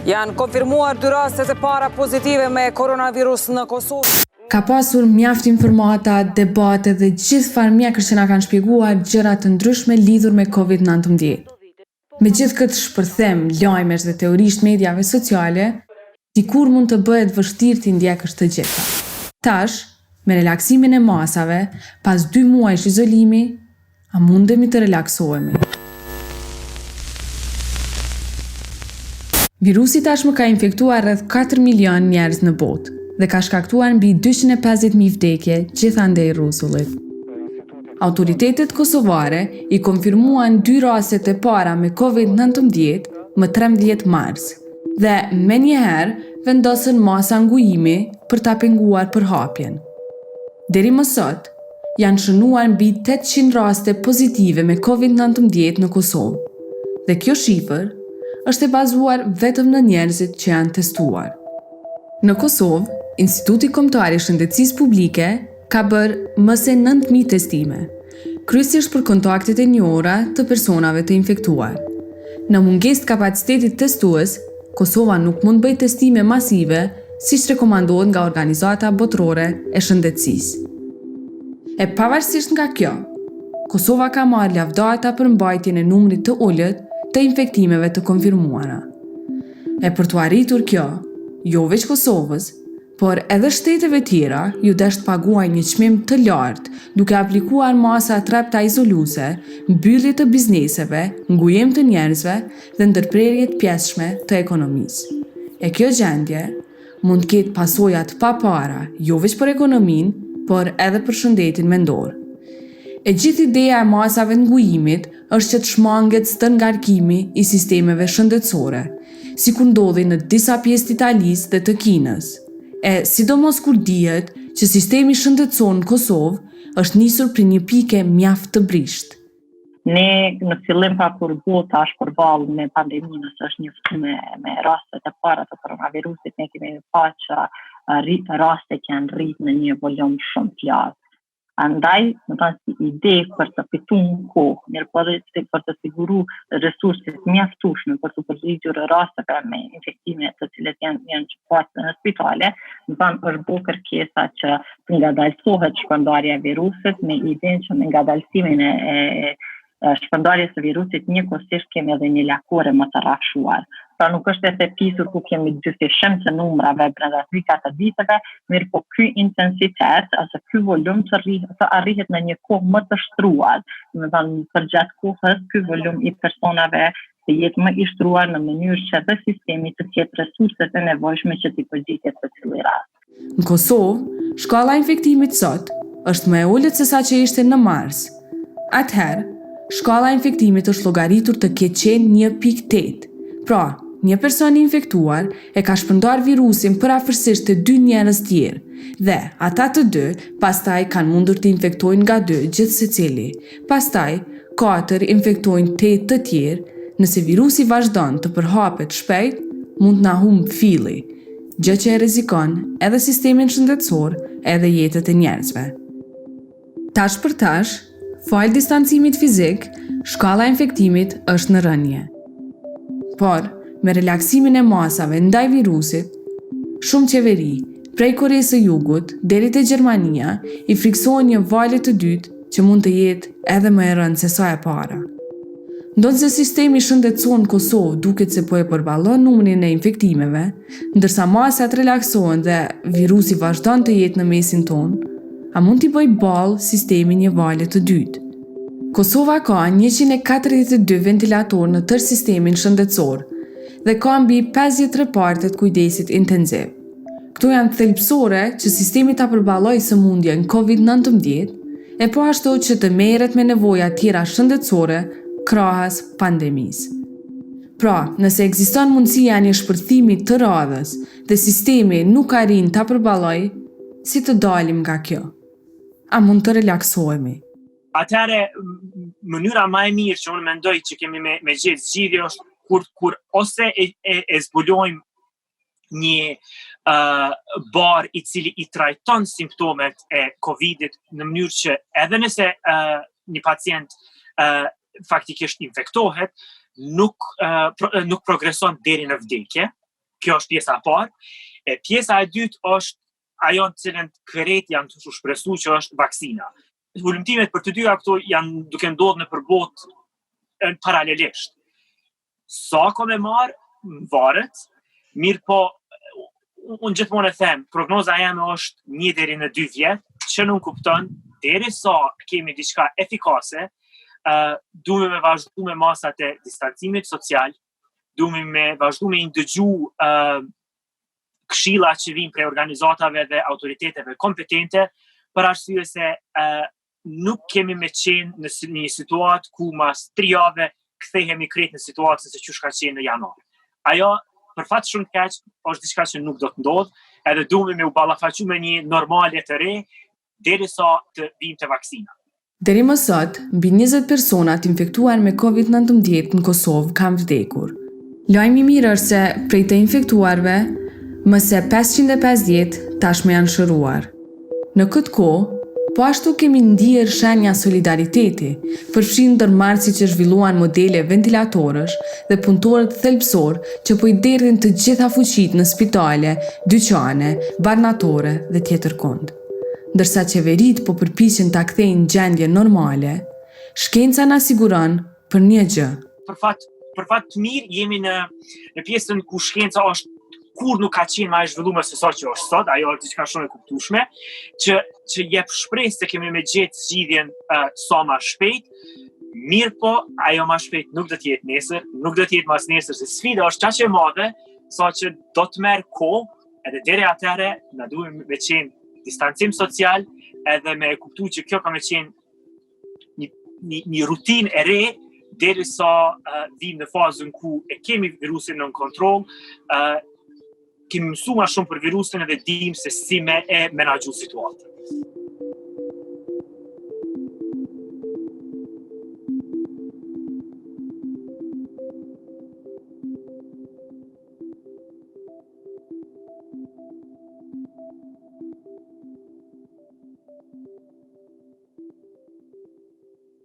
Janë konfirmuar 2 rastet e para pozitive me koronavirus në Kosovë. Ka pasur mjaft informata, debate dhe gjithë farë mjekësh që na kanë shpjeguar gjëra të ndryshme lidhur me COVID-19. Me gjithë këtë shpërthem, lajmesh dhe teorisht mediave sociale, dikur mund të bëhet vështirë t'i ndjekësh të gjitha. Tash, me relaksimin e masave, pas 2 muajsh izolimi, a mundemi të relaksohemi? Virusi tashmë ka infektuar rreth 4 milion njerëz në botë dhe ka shkaktuar mbi 250.000 vdekje gjithandej rruzullit. Autoritetet kosovare i konfirmuan 2 rastet e para me COVID-19 më 13 mars dhe me njëherë vendosën masa ngujimi për ta penguar përhapjen. Deri më sot, janë shënuar mbi 800 raste pozitive me COVID-19 në Kosovë dhe kjo shifër është e bazuar vetëm në njerëzit që janë testuar. Në Kosovë, Instituti Kombëtar i Shëndetësisë Publike ka bërë më se 9.000 testime, kryesisht për kontaktet e njohura të personave të infektuar. Në mungesë të kapacitetit testues, Kosova nuk mund bëj testime masive siç rekomandohet nga Organizata Botërore e Shëndetësisë. E pavarësisht nga kjo, Kosova ka marrë lavdata për mbajtjen e numrit të ulët të infektimeve të konfirmuara. E për të arritur kjo, jo veç Kosovës, por edhe shteteve tjera ju desh të paguajnë një çmim të lartë duke aplikuar masa trapta izoluese, mbyllje të bizneseve, ngujim të njerëzve dhe ndërprerje të pjesshme të ekonomisë. E kjo gjendje mund të ketë pasoja të papara, jo veç për ekonominë, por edhe për shëndetin mendor. E gjithë ideja e masave të ngujimit është që të shmanget stërngarkimi i sistemeve shëndetësore, si kur ndodhi në disa pjesë të Italisë dhe të Kinës. E sidomos kur dihet që sistemi shëndetësor në Kosovë është nisur për një pike mjaft të brisht. Ne në fillim pra kur bota është përballë me pandeminë, është njoftuar me rastet e para të koronavirusit, ne kemi pasur që rastet janë rritë në një volum shumë të lartë. Andaj, në ta si ide për të fitu në kohë, mirë po dhe për të siguru resurset mjaftueshme për të përgjigjur rasteve me infektime të cilët janë shkaqur në spitale, në ta është bo kërkesa që të ngadalësohet shpërndarja e virusit me idenë që me ngadalësimin e shpërndarjes së virusit njëkohësisht kemi edhe një lakore më të rrafshuar. Pra nuk është e thepisur ku kemi dyfishim të numrave brenda 3-4 ditëve, mirë po ky intensitet, ose ky volum të arrihet në një kohë më të shtruar, do të thonë përgjatë kohës ky volum i personave të jetë më i shtruar në mënyrë që dhe sistemi të ketë resurset e nevojshme që t'i përgjigjet të cili rast. Në Kosovë, shkalla e infektimit sot është më e ulët se sa që ishte në mars. Atëherë, shkalla e infektimit është llogaritur të ketë qenë 1.8. Pra, një person i infektuar e ka shpërndar virusin për afërsisht të 2 njerëz tjerë dhe ata të 2 pastaj kanë mundur të infektojnë nga 2 gjithë secili. Pastaj, 4 infektojnë 8 të tjerë. Nëse virusi vazhdon të përhapet shpejt, mund na humb filli, gjë që e rrezikon edhe sistemin shëndetësor, edhe jetët e njerëzve. Tash për tash, fal distancimit fizik, shkalla e infektimit është në rënje. Por, me relaksimin e masave ndaj virusit, shumë qeveri, prej Koresë së Jugut deri te Gjermania, i friksohen një valë të dytë që mund të jetë edhe më e rëndë se sa e para. Ndonse sistemi shëndetësor në Kosovë duket se po e përballon numrin e infektimeve, ndërsa masat relaksohen dhe virusi vazhdon të jetë në mesin tonë, a mund t'i bëj ballë sistemi një vale të dytë? Kosova ka 142 ventilatorë në tërë sistemin shëndetësor dhe ka mbi 50 repartet kujdesit intensiv. Këto janë thelbësore që sistemi ta përballojë sëmundjen COVID-19 e po ashtu që të merret me nevoja tjera shëndetësore krahas pandemisë. Pra, nëse ekziston mundësia një shpërthimi të radhës dhe sistemi nuk arrin ta përballojë, si të dalim nga kjo? A mund të relaksohemi? Atëherë, mënyra më e mirë që unë mendoj që kemi me gjetë zgjidhje është kur ose e zbulojmë një bar i cili i trajton simptomet e Covidit në mënyrë që edhe nëse një pacient faktikisht infektohet, nuk progreson deri në vdekje. kjo është pjesa e parë. E pjesa e dytë është ajo në cilën kërret janë të shpresu që është vaksina. Hulumtimet për të dyja këto janë duke ndodhur në përballë paralelisht. Sa ka me marë, varet, mirë po, unë gjithmonë e them, prognoza jeme është 1 deri në 2 vjetë, që nuk kupton, deri sa kemi diçka efikase, duhemi me vazhdu me masat e distancimit social, duhemi me vazhdu me indëgju këshilla që vijnë prej organizatave dhe autoriteteve kompetente, për arsye se nuk kemi me qenë në një situatë ku mas 3 jave kthehemi krejt në situatën se çush ka qenë në janar. Ajo, për fat shumë keq, është diçka që nuk do të ndodhë, edhe duhemi me u ballafaqu me një normale të re, derisa të vijmë te vaksina. Deri më sot, mbi 20 persona të infektuar me COVID-19 në Kosovë kanë vdekur. Lajmi i mirë është se prej të infektuarve, më se 550 tashmë janë shëruar. Në këtë kohë, po ashtu kemi ndier shenja solidariteti, përfshin ndërmarrësi që zhvilluan modele ventilatorësh dhe punëtorët thelbësor që po i derdhin të gjitha fuqitë në spitale, dyqane, barnatore dhe tjetër kond. Ndërsa qeverit po përpiqen ta kthejnë gjendje normale, shkenca na siguron për një gjë. Për fat të mirë jemi në pjesën ku shkenca është kur nuk ka qenë më e zhvilluar se sa që është sot, ajo është diçka shumë e kuptueshme, që jep shpresë se kemi me gjetë zgjidhjen sa më shpejt. Mirë po, ajo më shpejt nuk do të jetë nesër, nuk do të jetë mas nesër, se sfida është kaq e madhe sa që do të merr kohë, edhe deri atëherë na duhet me qenë distancim social, edhe me kuptu që kjo ka me qenë një rutinë e re, derisa vim në fazën ku e kemi virusin në kontroll, kemi mësu ma shumë për virusin edhe dim se si me e menaxhu situatën.